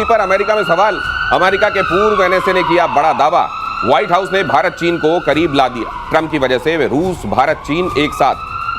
पर अमेरिका में सवाल। अमेरिका के पूर्व एनएसए ने किया बड़ा दावा। व्हाइट हाउस ने भारत चीन को करीब ला दिया। ट्रंप की वजह से रूस भारत चीन एक साथ।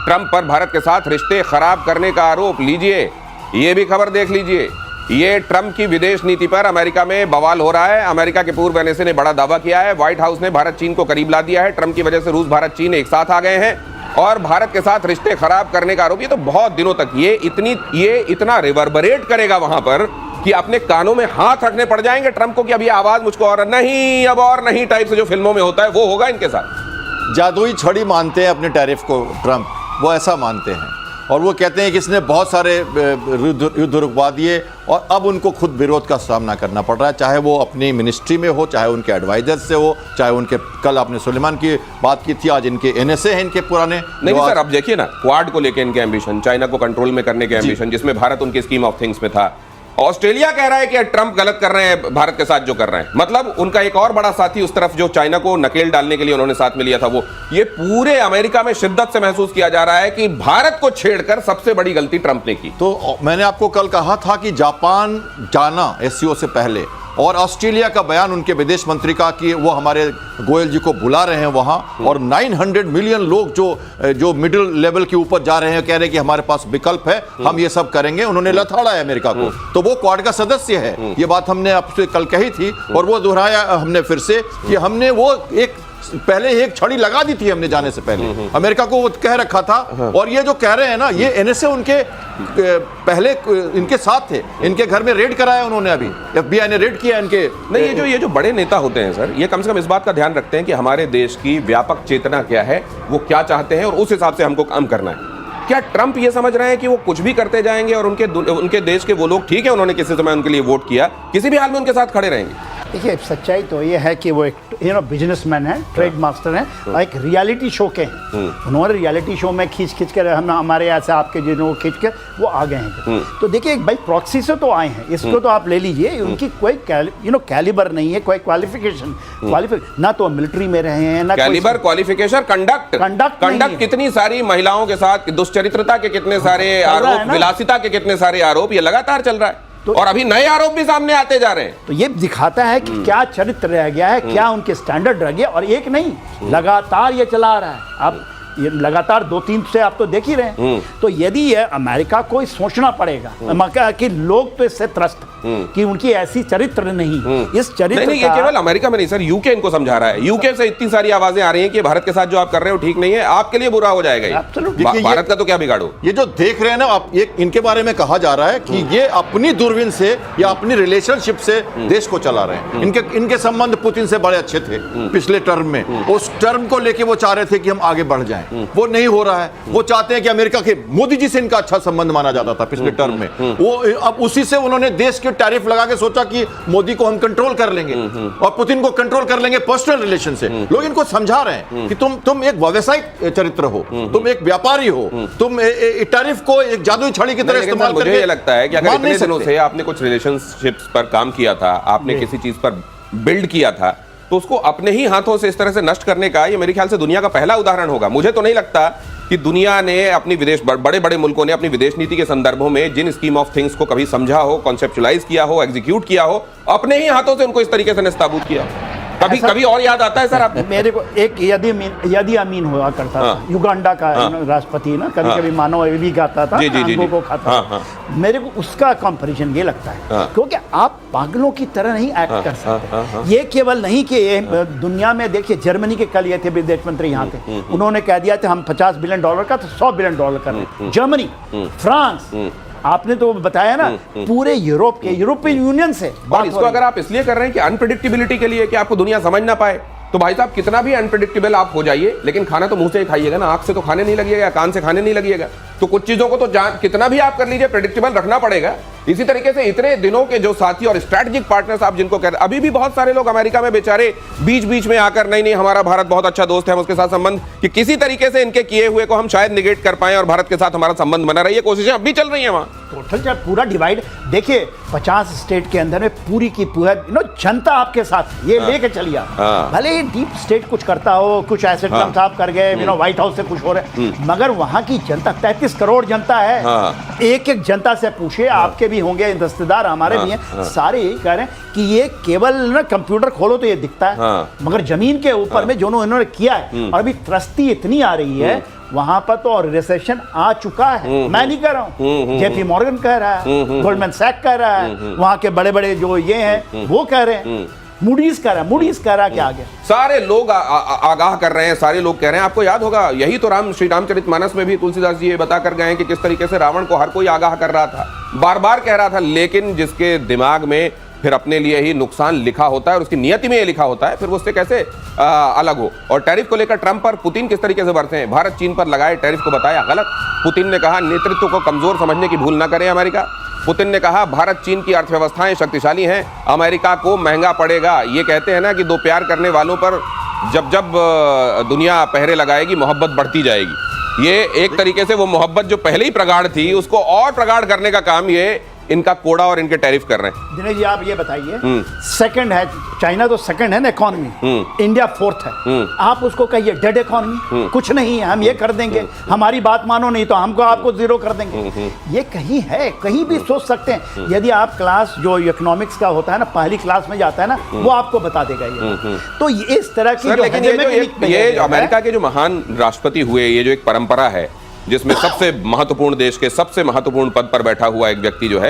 ट्रंप पर भारत के साथ रिश्ते खराब करने का आरोप। लीजिए ये भी खबर देख लीजिए। ये ट्रंप की विदेश नीति पर अमेरिका में बवाल हो रहा है। अमेरिका के पूर्व एनएसए ने बड़ा दावा किया है। व्हाइट हाउस ने भारत चीन को करीब ला दिया है। ट्रंप की वजह से रूस भारत चीन एक साथ आ गए हैं और भारत के साथ रिश्ते खराब करने का आरोप। ये तो बहुत दिनों तक ये इतना रिवर्बरेट करेगा वहां पर कि अपने कानों में हाथ रखने पड़ जाएंगे ट्रंप को कि अभी आवाज मुझको और नहीं, अब और नहीं टाइप से जो फिल्मों में होता है वो होगा इनके साथ। जादुई छड़ी मानते हैं अपने टैरिफ को ट्रंप, वो ऐसा मानते हैं और वो कहते हैं कि इसने बहुत सारे युद्ध रुकवा दिए और अब उनको खुद विरोध का सामना करना पड़ रहा है, चाहे वो अपनी मिनिस्ट्री में हो, चाहे उनके एडवाइजर से हो, चाहे उनके कल आपने सुलेमान की बात की थी, आज इनके एनएसए हैं इनके पुराने। नहीं सर, अब देखिए ना, क्वाड को लेकर इनके एम्बिशन, चाइना को कंट्रोल में करने के एम्बिशन, जिसमें भारत उनके स्कीम ऑफ थिंग्स में था। ऑस्ट्रेलिया कह रहा है कि ट्रंप गलत कर रहे हैं भारत के साथ जो कर रहे हैं। मतलब उनका एक और बड़ा साथी उस तरफ जो चाइना को नकेल डालने के लिए उन्होंने साथ में लिया था वो। ये पूरे अमेरिका में शिद्दत से महसूस किया जा रहा है कि भारत को छेड़कर सबसे बड़ी गलती ट्रंप ने की। तो मैंने आपको कल कहा था कि जापान जाना एससीओ से पहले और ऑस्ट्रेलिया का बयान उनके विदेश मंत्री का कि वो हमारे गोयल जी को बुला रहे हैं वहां, और 900 मिलियन लोग जो मिडिल लेवल के ऊपर जा रहे हैं, कह रहे हैं कि हमारे पास विकल्प है, हम ये सब करेंगे। उन्होंने लथाड़ा है अमेरिका को, तो वो क्वाड का सदस्य है। ये बात हमने आपसे कल कही थी और वो दोहराया हमने फिर से कि हमने वो पहले एक छड़ी लगा दी थी हमने जाने से पहले, अमेरिका को वो कह रखा था। और ये जो कह रहे हैं ना, ये एनएसए उनके पहले इनके साथ थे, इनके घर में रेड कराया उन्होंने, अभी एफबीआई ने रेड किया इनके। नहीं, ये जो बड़े नेता होते हैं सर, ये कम से कम इस बात का ध्यान रखते हैं कि हमारे देश की व्यापक चेतना क्या है, वो क्या चाहते हैं और उस हिसाब से हमको काम करना है। क्या ट्रंप ये समझ रहे हैं कि वो कुछ भी करते जाएंगे और उनके देश के वो लोग, ठीक है उन्होंने किसी समय उनके लिए वोट किया, किसी भी हाल में उनके साथ खड़े रहेंगे? देखिए, सच्चाई तो ये है कि वो एक बिजनेसमैन है, ट्रेड मास्टर है और एक रियलिटी शो के हैं। उन्होंने रियलिटी शो में खींच कर हमारे यहाँ से आपके जिन्हों खींच कर वो आ गए हैं। तो देखिए भाई, प्रॉक्सी से तो आए हैं, इसको तो आप ले लीजिए। उनकी कोई कैलिबर नहीं है, कोई क्वालिफिकेशन ना तो मिलिट्री में रहे हैं, ना कैलिबर, क्वालिफिकेशन, कंडक्ट कितनी सारी महिलाओं के साथ दुष्चरित्रता के कितने सारे आरोप, विलासिता के कितने सारे आरोप, ये लगातार चल रहा है। तो और अभी नए आरोप भी सामने आते जा रहे हैं। तो ये दिखाता है कि क्या चरित्र रह गया है, क्या उनके स्टैंडर्ड रह गया। और एक नहीं, लगातार ये चला रहा है। आप ये लगातार 2-3 से आप तो देख ही रहे हैं। तो यदि ये अमेरिका को सोचना पड़ेगा कि लोग तो इससे त्रस्त कि उनकी ऐसी चरित्र नहीं, इस चरित्र नहीं, ये केवल अमेरिका में नहीं सर, यूके इनको समझा रहा है। यूके से इतनी सारी आवाजें आ रही हैं कि भारत के साथ जो आप कर रहे हो ठीक नहीं है, आपके लिए बुरा हो जाएगा। भारत का तो क्या बिगाड़ो। ये जो देख रहे हैं ना आप, ये इनके बारे में कहा जा रहा है कि ये अपनी दूरबीन से या अपनी रिलेशनशिप से देश को चला रहे हैं। इनके संबंध पुतिन से बड़े अच्छे थे पिछले टर्म में, उस टर्म को लेके वो चाह रहे थे कि हम आगे बढ़ जाएं, वो नहीं हो रहा है। वो चाहते हैं कि अमेरिका के मोदी जी से इनका अच्छा संबंध माना जाता था पिछले टर्म में, वो अब उसी से उन्होंने देश के टैरिफ लगा के सोचा कि मोदी को हम कंट्रोल कर लेंगे और पुतिन को कंट्रोल कर लेंगे पर्सनल रिलेशन से। लोग इनको समझा रहे हैं कि तुम एक व्यावसायिक चरित्र हो, तुम एक व्यापारी हो, तुम टैरिफ को एक जादुई छड़ी की तरह इस्तेमाल करके। मुझे ये लगता है कि अगर इतने दिनों से आपने कुछ रिलेशनशिप्स पर काम किया था, आपने किसी चीज पर बिल्ड किया था, तो उसको अपने ही हाथों से इस तरह से नष्ट करने का ये मेरे ख्याल से दुनिया का पहला उदाहरण होगा। मुझे तो नहीं लगता कि दुनिया ने अपनी बड़े बड़े मुल्कों ने अपनी विदेश नीति के संदर्भों में जिन स्कीम ऑफ थिंग्स को कभी समझा हो, कॉन्सेप्चुलाइज किया हो, एग्जीक्यूट किया हो, अपने ही हाथों से उनको इस तरीके से नस्ताबूत किया। कभी और याद आता है सर आप? मेरे को एक यदि अमीन हुआ करता था, युगांडा का राष्ट्रपति ना, कभी कभी मानव भी खाता था, अंगों को खाता था। मेरे को उसका कंपैरिजन ये लगता है, क्योंकि आप पागलों की तरह नहीं एक्ट कर सकते। ये केवल नहीं कि दुनिया में देखिए, जर्मनी के कल ये थे विदेश मंत्री यहाँ थे, उन्होंने कह दिया था हम $50 बिलियन का तो $100 बिलियन कर रहे हैं। जर्मनी, फ्रांस, आपने तो बताया ना, पूरे यूरोपियन यूनियन से। और इसको अगर आप इसलिए कर रहे हैं कि अनप्रेडिक्टेबिलिटी के लिए, कि आपको दुनिया समझ ना पाए, तो भाई साहब कितना भी अनप्रेडिक्टेबल आप हो जाइए, लेकिन खाना तो मुंह से ही खाइएगा ना, आंख से तो खाने नहीं लगेगा, कान से खाने नहीं लगेगा। तो कुछ चीजों को तो कितना भी आप कर लीजिए, प्रेडिक्टेबल रखना पड़ेगा। इसी तरीके से इतने दिनों के जो साथी और स्ट्रैटेजिक पार्टनर्स आप जिनको कह रहे हैं, अभी भी बहुत सारे लोग अमेरिका में बेचारे बीच में आकर नहीं हमारा भारत बहुत अच्छा दोस्त है, हम उसके साथ संबंध, कि किसी तरीके से इनके किए हुए को हम शायद निगेट कर पाएं और भारत के साथ हमारा संबंध बना रही है, कोशिशें अब भी चल रही है वहां। टोटल जब पूरा डिवाइड देखिए 50 स्टेट के अंदर में पूरी की पूरी जनता आपके साथ ये लेके चलिए आप। भले ही डीप स्टेट कुछ करता हो, कुछ ऐसे ट्रम्प साहब कर गए, व्हाइट हाउस से खुश हो रहे, मगर वहां की जनता 33 करोड़ जनता है। एक एक जनता से पूछिए, आपके भी होंगे रिश्तेदार, हमारे भी हैं, सारे यही कह रहे हैं कि ये केवल ना कंप्यूटर खोलो तो ये दिखता है, मगर जमीन के ऊपर में जो इन्होंने किया है, और अभी त्रस्ती इतनी आ रही है वहां पर तो, और रिसेशन आ चुका है। मैं नहीं कह रहा हूं, जेपी मॉर्गन कह रहा है, गोल्डमैन सैक कह रहा है, वहां के बड़े बड़े जो ये हैं वो कह रहे हैं, मूडीज कह रहा है कि आगे सारे लोग आगाह कर रहे हैं, सारे लोग कह रहे हैं। आपको याद होगा यही तो श्री रामचरितमानस में भी तुलसीदास जी ये बता कर गए हैं कि किस तरीके से रावण को हर कोई आगाह कर रहा था, बार बार कह रहा था, लेकिन जिसके दिमाग में फिर अपने लिए ही नुकसान लिखा होता है और उसकी नियति में ये लिखा होता है, फिर वो उससे कैसे अलग हो। और टैरिफ को लेकर ट्रंप पर पुतिन किस तरीके से बरसे हैं, भारत चीन पर लगाए टैरिफ को बताया गलत। पुतिन ने कहा नेतृत्व को कमजोर समझने की भूल न करे अमेरिका। पुतिन ने कहा भारत चीन की अर्थव्यवस्थाएं शक्तिशाली हैं, अमेरिका को महंगा पड़ेगा। ये कहते हैं ना कि दो प्यार करने वालों पर जब जब दुनिया पहरे लगाएगी मोहब्बत बढ़ती जाएगी। ये एक तरीके से वो मोहब्बत जो पहले ही प्रगाढ़ थी उसको और प्रगाढ़ करने का काम ये इनका कोड़ा और इनके टैरिफ कर रहे हैं। दिनेश जी आप ये बताइए, सेकंड है चाइना, तो सेकंड है ना इकोनॉमी, इंडिया फोर्थ है, आप उसको कहिए डेड इकोनॉमी, कुछ नहीं है, हम ये कर देंगे, हमारी बात मानो नहीं तो हमको आपको जीरो कर देंगे। ये कहीं है, कहीं भी सोच सकते हैं। यदि आप क्लास जो इकोनॉमिक्स का होता है ना, पहली क्लास में जाता है ना, वो आपको बता देगा ये। तो इस तरह की ये अमेरिका के जो महान राष्ट्रपति हुए, ये जो एक परंपरा है जिसमें सबसे महत्वपूर्ण देश के सबसे महत्वपूर्ण पद पर बैठा हुआ एक व्यक्ति जो है,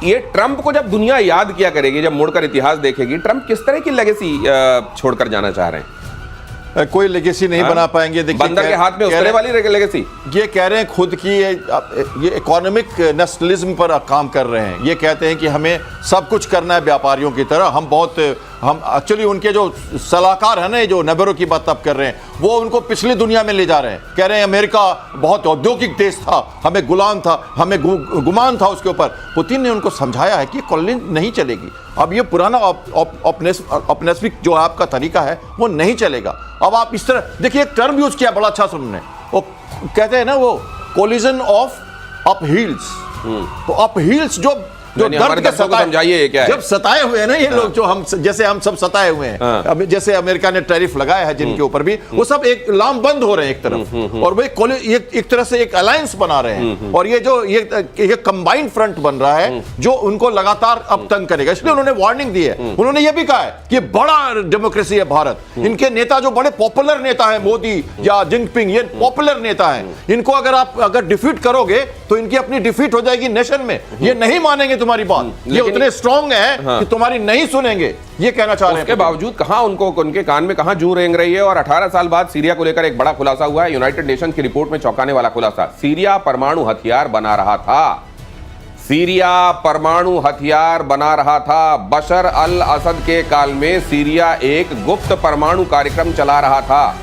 ये ट्रंप को जब दुनिया याद किया करेगी, जब मुड़कर इतिहास देखेगी, ट्रंप किस तरह की लेगेसी छोड़कर जाना चाह रहे हैं? कोई लेगेसी नहीं बना पाएंगे। देखिए बंदर के हाथ में उस तरह वाली लेगेसी, ये कह रहे हैं खुद की ये इकोनॉमिक नेशनलिज्म पर काम कर रहे हैं। ये कहते हैं कि हमें सब कुछ करना है व्यापारियों की तरह। हम एक्चुअली उनके जो सलाहकार हैं ना, जो नेबरो की बात आप कर रहे हैं, वो उनको पिछली दुनिया में ले जा रहे हैं। कह रहे हैं अमेरिका बहुत औद्योगिक देश था, हमें गुलाम था, हमें गुमान था उसके ऊपर। पुतिन ने उनको समझाया है कि कॉलोनी नहीं चलेगी। अब ये पुराना औपनिवेशिक जो आपका तरीका है वो नहीं चलेगा। अब आप इस तरह देखिए, एक टर्म यूज किया बड़ा अच्छा सुनने, वो कहते हैं ना, वो कोलिजन ऑफ अप हील्स। तो अप हील्स जो दर्द के समझाइए क्या है? जब सताए हुए हैं ना ये लोग, जो हम जैसे हम सब सताए हुए हैं, अब जैसे अमेरिका ने टैरिफ लगाया है जिनके ऊपर भी, वो सब एक लामबंद हो रहे हैं एक तरफ, और वो एक तरह से एक अलायंस बना रहे हैं, और ये जो ये कंबाइंड फ्रंट बन रहा है जो उनको लगातार अब तंग करेगा। इसलिए उन्होंने वार्निंग दी है। उन्होंने ये भी कहा है कि बड़ा डेमोक्रेसी है भारत, इनके नेता जो बड़े पॉपुलर नेता है, मोदी या जिनपिंग, ये पॉपुलर नेता है, इनको अगर डिफीट करोगे तो इनकी अपनी डिफीट हो जाएगी नेशन में। ये नहीं मानेंगे तुम्हारी बात, ये उतने स्ट्रांग है कि तुम्हारी नहीं सुनेंगे, ये कहना चाह रहे हैं। उसके बावजूद कहां उनके कान में कहां जूं रेंग रही है। और 18 साल बाद सीरिया को लेकर एक बड़ा खुलासा हुआ है, यूनाइटेड नेशन की रिपोर्ट में चौंकाने वाला खुलासा। सीरिया परमाणु हथियार बना रहा था, सीरिया परमाणु हथियार बना रहा था। बशर अल असद के काल में सीरिया एक गुप्त परमाणु कार्यक्रम चला रहा था।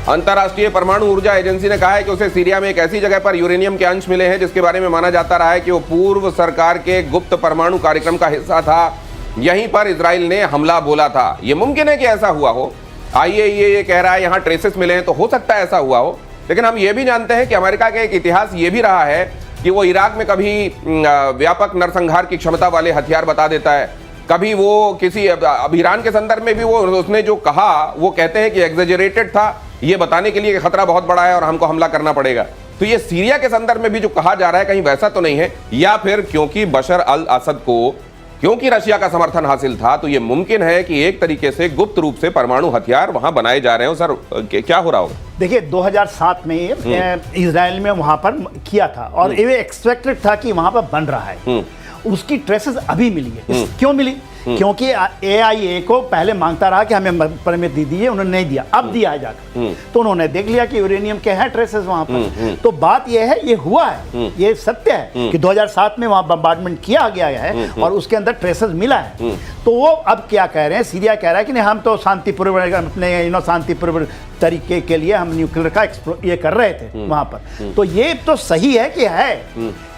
अंतर्राष्ट्रीय परमाणु ऊर्जा एजेंसी ने कहा है कि उसे सीरिया में एक ऐसी जगह पर यूरेनियम के अंश मिले हैं जिसके बारे में माना जाता रहा है कि वो पूर्व सरकार के गुप्त परमाणु कार्यक्रम का हिस्सा था। यहीं पर इजराइल ने हमला बोला था। ये मुमकिन है कि ऐसा हुआ हो। आईएईए ये कह रहा है यहाँ ट्रेसेस मिले हैं, तो हो सकता है ऐसा हुआ हो। लेकिन हम ये भी जानते हैं कि अमेरिका का एक इतिहास ये भी रहा है कि वो इराक में कभी व्यापक नरसंहार की क्षमता वाले हथियार बता देता है, कभी वो किसी ईरान के संदर्भ में भी वो उसने जो कहा वो कहते हैं कि एग्जेजरेटेड था, ये बताने के लिए कि खतरा बहुत बड़ा है और हमको हमला करना पड़ेगा। तो ये सीरिया के संदर्भ में भी जो कहा जा रहा है कहीं वैसा तो नहीं है, या फिर क्योंकि बशर अल असद को क्योंकि रशिया का समर्थन हासिल था तो ये मुमकिन है कि एक तरीके से गुप्त रूप से परमाणु हथियार वहां बनाए जा रहे हो। सर क्या हो रहा होगा? देखिए 2007 में इजराइल में वहां पर किया था और ये एक्सपेक्टेड था कि वहां पर बन रहा है। उसकी ट्रेसेस अभी मिली है। क्यों मिली? क्योंकि एआईए को पहले मांगता रहा कि हमें परमिट दीजिए, उन्होंने नहीं दिया, अब दिया है जाकर। तो उन्होंने देख लिया कि यूरेनियम के हैं ट्रेसेस वहां पर। तो बात यह है, ये हुआ है, ये सत्य है कि 2007 में वहां बम्बार्डमेंट किया गया है और उसके अंदर ट्रेसेस मिला है। तो वो अब क्या कह रहे हैं, सीरिया कह रहा है कि नहीं, हम तो शांतिपूर्वक अपने शांतिपूर्वक तरीके के लिए हम न्यूक्लियर का ये कर रहे थे वहां पर। तो ये तो सही है कि है,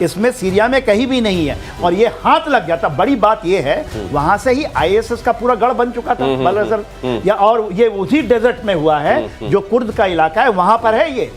इसमें सीरिया में कहीं भी नहीं है और ये हाथ लग गया था। बड़ी बात ये है, वहां वहां से ही आईएसएस का पूरा गढ़ बन चुका था बालासर, या और ये उसी डेजर्ट में हुआ है जो कुर्द का इलाका है, वहां पर है ये।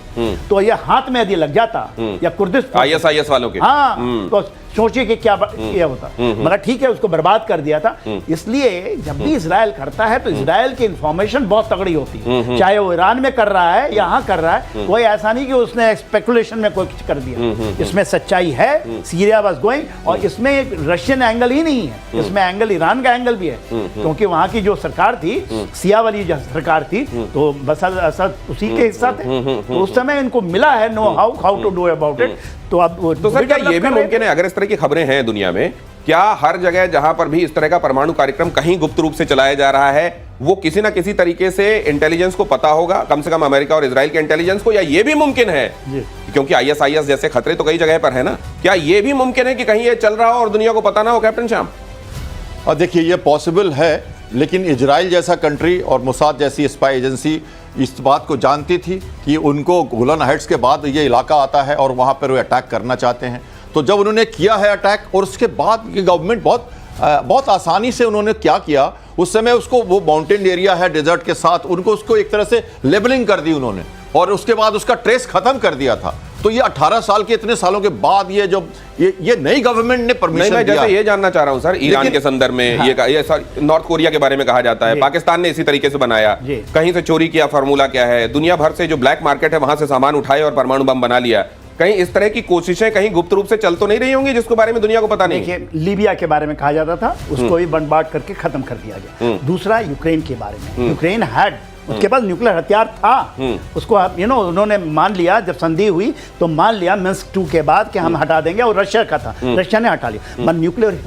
तो ये हाथ में यदि लग जाता या कुर्दिश आईएसआईएस वालों के, हाँ, तो सोचिए कि क्या होता। मगर ठीक है, उसको बर्बाद कर दिया था। इसलिए जब भी इजराइल करता है तो इजराइल की इंफॉर्मेशन बहुत तगड़ी होती है, चाहे वो ईरान में कर रहा है, यहाँ कर रहा है, कोई ऐसा नहीं कि उसने स्पेकुलेशन में कोई कुछ कर दिया। इसमें सच्चाई है, सीरिया वाज गोइंग, और इसमें रशियन एंगल ही नहीं है, इसमें एंगल ईरान का एंगल भी है, क्योंकि वहां की जो सरकार थी, सिया वाली जो सरकार थी, तो बस असद उसी के हिस्सा थे। तो उस समय इनको मिला है know how to do about it. तो अब तो सर क्या ये भी मुमकिन है, अगर इस तरह की खबरें हैं दुनिया में, क्या हर जगह जहां पर भी इस तरह का परमाणु कार्यक्रम कहीं गुप्त रूप से चलाया जा रहा है, वो किसी ना किसी तरीके से इंटेलिजेंस को पता होगा, कम से कम अमेरिका और इजराइल के इंटेलिजेंस को? या ये भी मुमकिन है, क्योंकि आईएसआईएस जैसे खतरे तो कई जगह पर है ना, क्या ये भी मुमकिन है कि कहीं ये चल रहा हो और दुनिया को पता ना हो, कैप्टन श्याम? और देखिए, ये पॉसिबल है, लेकिन इजराइल जैसा कंट्री और मोसाद जैसी स्पाई एजेंसी इस बात को जानती थी कि उनको गोलन हाइट्स के बाद ये इलाका आता है और वहाँ पर वो अटैक करना चाहते हैं। तो जब उन्होंने किया है अटैक, और उसके बाद ये गवर्नमेंट बहुत आसानी से उन्होंने क्या किया, उस समय उसको, वो माउंटेन एरिया है डेजर्ट के साथ, उनको उसको एक तरह से लेबलिंग कर दी उन्होंने, और उसके बाद उसका ट्रेस खत्म कर दिया था। तो ये 18 साल के, इतने सालों के बाद ये जो ये नई गवर्नमेंट ने परमिशन दिया। जैसे ये जानना चाह रहा हूं सर, ईरान के संदर्भ में हाँ। ये नॉर्थ कोरिया के बारे में कहा जाता है, पाकिस्तान ने इसी तरीके से बनाया, कहीं से चोरी किया, फार्मूला क्या है, दुनिया भर से जो ब्लैक मार्केट है वहां से सामान उठाए और परमाणु बम बना लिया। कहीं इस तरह की कोशिशें कहीं गुप्त रूप से चल तो नहीं रही होंगी जिसके बारे में दुनिया को पता नहीं? देखिए, लीबिया के बारे में कहा जाता था, उसको भी बंटवाट करके खत्म कर दिया गया। दूसरा यूक्रेन के बारे में, यूक्रेन हैड, उसके पास न्यूक्लियर हथियार था, उसको उन्होंने मान लिया, जब संधि हुई तो मान लिया मिन्स्क 2 के बाद कि हम हटा देंगे, और रशिया का था, रशिया ने हटा लिया। पर न्यूक्लियर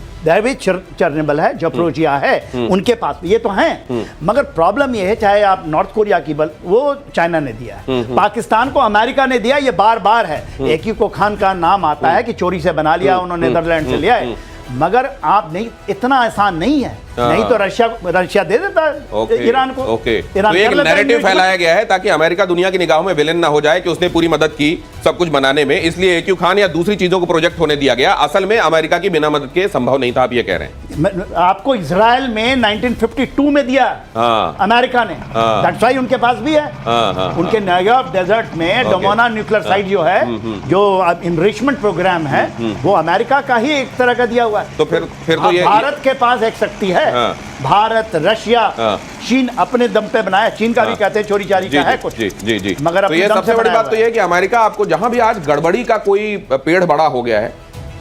चर्नेबल है, जपोरोजिया है, उनके पास ये तो हैं। मगर प्रॉब्लम ये है, चाहे आप नॉर्थ कोरिया की वो चाइना ने दिया है, पाकिस्तान को अमेरिका ने दिया, ये बार बार है। एक ही को खान का नाम आता है कि चोरी से बना लिया उन्होंने, नीदरलैंड से लिया है, मगर आप नहीं, इतना आसान नहीं है। नहीं तो रशिया दे देता ईरान को। तो एक नैरेटिव फैलाया गया है ताकि अमेरिका दुनिया की निगाहों में विलेन ना हो जाए कि उसने पूरी मदद की सब कुछ बनाने में, इसलिए एक्यू खान या दूसरी चीजों को प्रोजेक्ट होने दिया गया। असल में अमेरिका की बिना मदद के संभव नहीं था, आप ये कह रहे हैं। आपको इजराइल में 1952 में दिया अमेरिका ने, दैट्स व्हाई उनके पास भी है। उनके नेगेव डेजर्ट में डोमोना न्यूक्लियर साइट जो है, जो इनरिचमेंट प्रोग्राम है, वो अमेरिका का ही एक तरह का दिया हुआ है। तो फिर तो ये भारत के पास एक शक्ति है, भारत, रशिया, चीन अपने दम पे बनाया। चीन का भी कहते हैं चोरी चारी का है कुछ, जी। मगर तो ये सबसे बड़ी बात तो ये है कि अमेरिका आपको जहां भी आज गड़बड़ी का कोई पेड़ बड़ा हो गया है,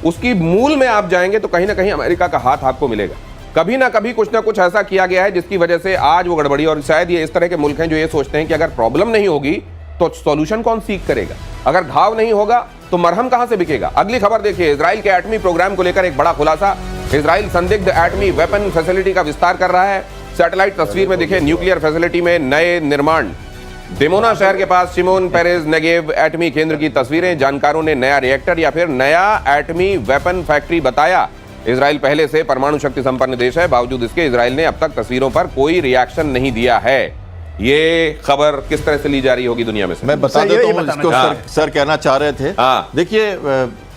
उसकी मूल में आप जाएंगे तो कहीं ना कहीं अमेरिका का हाथ आपको मिलेगा। कभी ना कभी कुछ ना कुछ ऐसा किया गया है जिसकी वजह से आज वो गड़बड़ी, और शायद ये इस तरह के मुल्क हैं जो ये सोचते हैं कि अगर प्रॉब्लम नहीं होगी तो सॉल्यूशन कौन सीख करेगा, अगर घाव नहीं होगा तो मरहम कहां से बिकेगा। अगली खबर देखिए, इजराइल के एटमी प्रोग्राम को लेकर एक बड़ा खुलासा। इजराइल संदिग्ध एटमी वेपन फैसिलिटी का विस्तार कर रहा है। सैटेलाइट तस्वीर में दिखे न्यूक्लियर फैसिलिटी में नए निर्माण। दिमोना शहर के पास शिमोन पेरेज नेगेव एटमी केंद्र की तस्वीरें। जानकारों ने नया रिएक्टर या फिर नया एटमी वेपन फैक्ट्री बताया। इजराइल पहले से परमाणु शक्ति संपन्न देश है, बावजूद इसके इजराइल ने अब तक तस्वीरों पर कोई रिएक्शन नहीं दिया है। ये खबर किस तरह से ली जा रही होगी दुनिया में से? मैं बता देता हूं इसको। सर कहना चाह रहे थे, देखिए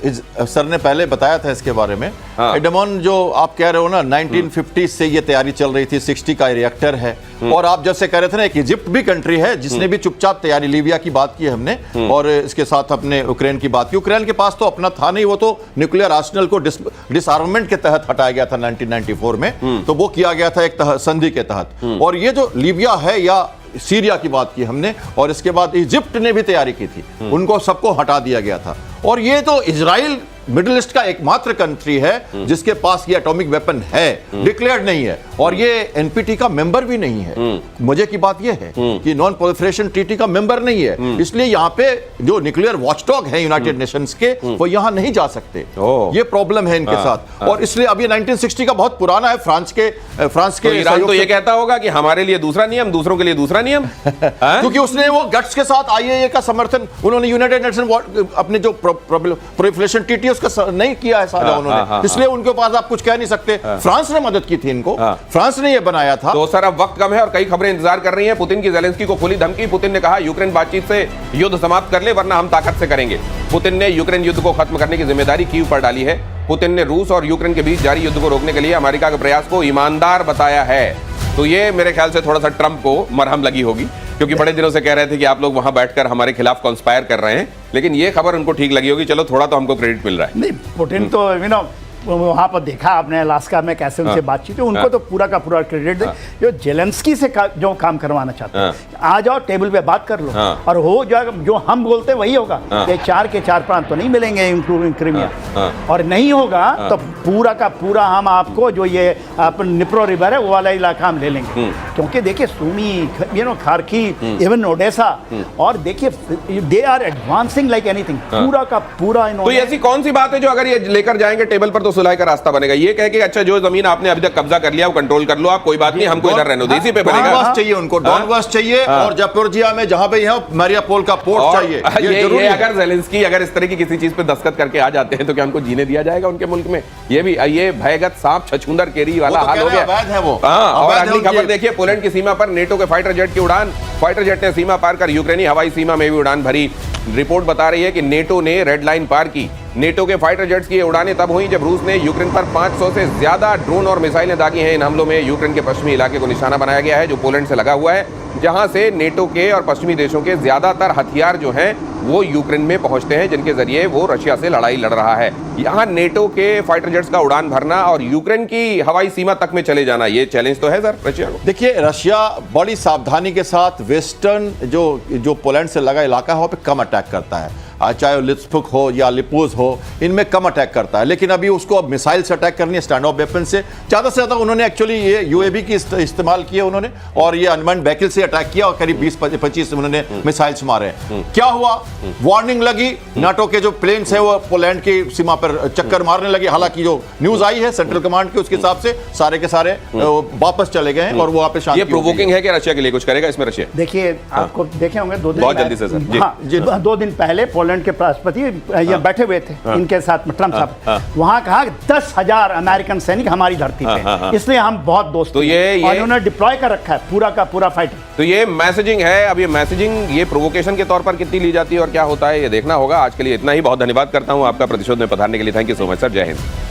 सर ने पहले बताया था इसके बारे में। एडमॉन जो आप कह रहे हो ना, 1950 से ये तैयारी चल रही थी, 60 का रिएक्टर है। और आप जैसे कह रहे थे ना, एक इजिप्ट भी कंट्री है जिसने भी चुपचाप तैयारी, लीबिया की बात की हमने, और इसके साथ अपने यूक्रेन की बात की। यूक्रेन के पास तो अपना था नहीं, वो तो न्यूक्लियर आर्सेनल को डिसआर्ममेंट के तहत हटाया गया था 1994 में, तो वो किया गया था एक संधि के तहत। और ये जो लीबिया है या सीरिया की बात की हमने, और इसके बाद इजिप्ट ने भी तैयारी की थी, उनको सबको हटा दिया गया था। और ये तो इजराइल मिडिल ईस्ट का एकमात्र कंट्री है जिसके पास ये एटॉमिक वेपन है, डिक्लेयर्ड नहीं है, और ये एनपीटी का मेंबर भी नहीं है। मजे की बात ये है कि नॉन प्रोलिफरेशन ट्रीटी का मेंबर नहीं है, इसलिए यहाँ पे जो न्यूक्लियर वॉचडॉग है यूनाइटेड नेशंस के, वो यहाँ नहीं जा सकते। ये प्रॉब्लम है इनके साथ। और इसलिए अब ये 1960 का बहुत पुराना है। फ्रांस के ईरान तो ये कहता होगा कि हमारे लिए दूसरा नियम, दूसरों के लिए दूसरा नियम, क्योंकि उसने वो गट्स के साथ आईएए का समर्थन, उन्होंने यूनाइटेड नेशन अपने जो प्रोलिफरेशन ट्रीटी उसका नहीं किया है सारा उन्होंने, इसलिए उनके पास आप कुछ कह नहीं सकते। फ्रांस ने मदद की थी इनको, फ्रांस ने ये बनाया था। तो सर अब वक्त कम है और कई खबरें इंतजार कर रही हैं। पुतिन की जेलेंस्की को खुली धमकी। पुतिन ने कहा यूक्रेन बातचीत से युद्ध समाप्त कर ले वरना हम ताकत से करेंगे। पुतिन ने यूक्रेन युद्ध को खत्म करने की जिम्मेदारी कीव पर डाली है। पुतिन ने रूस और यूक्रेन के बीच जारी युद्ध को रोकने के लिए अमेरिका के प्रयास को ईमानदार बताया है। तो ये मेरे ख्याल से थोड़ा सा ट्रंप को मरहम लगी होगी, क्योंकि बड़े दिनों से कह रहे थे कि आप लोग वहां बैठकर हमारे खिलाफ कॉन्स्पायर कर रहे हैं, लेकिन ये खबर उनको ठीक लगी होगी, चलो थोड़ा तो हमको क्रेडिट मिल रहा है। नहीं, पुतिन तो वहाँ पर देखा आपने अलास्का में कैसे उनसे बातचीत हुई, उनको तो पूरा का पूरा क्रेडिट दे। जो जेलेंस्की से जो काम करवाना चाहते हैं, आ जाओ टेबल पे बात कर लो और हो जाएगा, जो हम बोलते हैं वही होगा। ये 4 के 4 प्रांत तो नहीं मिलेंगे इंक्लूडिंग क्रीमिया, और नहीं होगा तो पूरा का पूरा हम आपको जो ये निप्रो रिवर है वो वाला इलाका हम ले लेंगे। क्योंकि देखिए सुमी खारकी इवन ओडेसा, और देखिए they are advancing like anything, पूरा का पूरा। तो ऐसी कौन सी बात है जो अगर ये लेकर जाएंगे टेबल पर तो सुलह का रास्ता बनेगा? ये कह के अच्छा जो जमीन आपने अभी तक कब्जा कर लिया वो कंट्रोल कर लो आप, कोई बात नहीं, हमको इधर रहने दो, इसी पे बनेगा। चाहिए उनको डॉनबास चाहिए, और जापोरिजिया में जहाँ पे है मारियापोल का पोर्ट चाहिए। ये अगर ज़ेलेंस्की अगर इस तरह की किसी चीज पे दस्तखत करके आ जाते हैं तो क्या उनको जीने दिया जाएगा उनके मुल्क में? ये भयगत सांप छछूंदर केरी वाला हाल हो गया है वो। और अगली खबर देखिए, पोलैंड की सीमा पर नेटो के फाइटर जेट की उड़ान, फाइटर जेट ने सीमा पार कर यूक्रेनी हवाई सीमा में भी उड़ान भरी। रिपोर्ट बता रही है कि नेटो ने रेड लाइन पार की। नेटो के फाइटर जेट्स की उड़ानें तब हुई जब रूस ने यूक्रेन पर 500 से ज्यादा ड्रोन और मिसाइलें दागी हैं। इन हमलों में यूक्रेन के पश्चिमी इलाके को निशाना बनाया गया है, जो पोलैंड से लगा हुआ है, जहां से नेटो के और पश्चिमी देशों के ज्यादातर हथियार जो हैं वो यूक्रेन में पहुंचते हैं, जिनके जरिए वो रशिया से लड़ाई लड़ रहा है। यहाँ नेटो के फाइटर जेट्स का उड़ान भरना और यूक्रेन की हवाई सीमा तक में चले जाना, ये चैलेंज तो है सर रशिया को। देखिए, रशिया बड़ी सावधानी के साथ वेस्टर्न जो पोलैंड से लगा इलाका है वहाँ पे कम अटैक करता है, चाहे लित्सपुक हो या लिपोज हो, इनमें कम अटैक करता है। लेकिन अभी उसको अब मिसाइल से अटैक करनी है, स्टैंड ऑफ वेपन से ज़्यादा उन्होंने एक्चुअली ये यूएवी की इस्तेमाल किया उन्होंने, और ये अनमैन्ड व्हीकल से अटैक किया और करीब 20-25 उन्होंने मिसाइल्स मारे। क्या हुआ? वार्निंग लगी, नाटो के जो प्लेन्स हैं वो पोलैंड की सीमा पर चक्कर मारने लगे। हालांकि जो न्यूज आई है सेंट्रल कमांड के, उसके हिसाब से सारे के सारे वापस चले गए हैं और वो वहाँ पे शांति। ये प्रोवोकिंग है कि रशिया के लिए कुछ करेगा इसमें रशिया? देखिए, आपको देखे होंगे 2 दिन बहुत जल्दी से सर, 2 दिन पहले पोलैंड के राष्ट्रपति ये बैठे हुए थे इनके साथ में, ट्रम्प साहब। वहां कहा 10,000 अमेरिकन सैनिक हमारी धरती पे, इसलिए हम बहुत दोस्त। तो ये उन्होंने डिप्लॉय कर रखा है पूरा का पूरा फाइटर। तो ये मैसेजिंग है। अब ये मैसेजिंग ये प्रोवोकेशन के तौर पर कितनी ली जाती है और क्या होता है ये देखना होगा। आज के लिए इतना ही, बहुत धन्यवाद करता हूं आपका प्रतिशोध में पधारने के लिए। Thank you so much sir, जय हिंद।